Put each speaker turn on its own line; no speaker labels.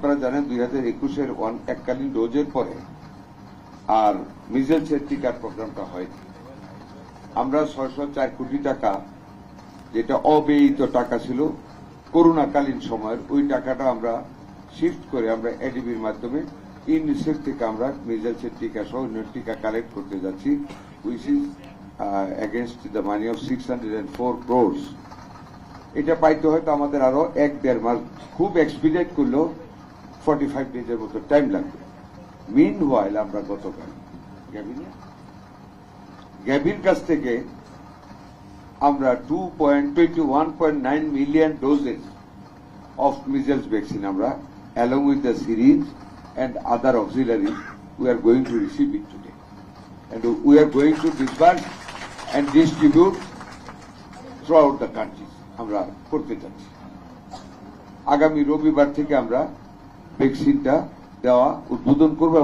আপনারা জানেন 2021-এর এককালীন ডোজের পরে আর মিজেলসের টিকার প্রোগ্রামটা হয়নি। আমরা 604 কোটি টাকা, যেটা অব্যয়িত টাকা ছিল করোনাকালীন সময়ের, ওই টাকাটা আমরা শিফট করে আমরা এডিবির মাধ্যমে ইউনিসেফ থেকে আমরা মিজেলসের টিকা সহ অন্য টিকা কালেক্ট করতে যাচ্ছি, which is against the money of 604 crores। এটা পাইতে হয়তো আমাদের আরো 1-1.5 মাস, খুব এক্সপিডিয়েট করলেও 45 ডেজের মতো টাইম লাগবে। মিন ওয়াইল আমরা গতকাল গ্যাভির কাছ থেকে আমরা 2.21.9 million doses of measles vaccine আমরা along with the series and other auxiliaries we are going to receive it today, and we are going to disburse and distribute throughout the country। আমরা করতে যাচ্ছি, আগামী রবিবার থেকে আমরা ভ্যাকসিনটা দেওয়া উদ্বোধন করব।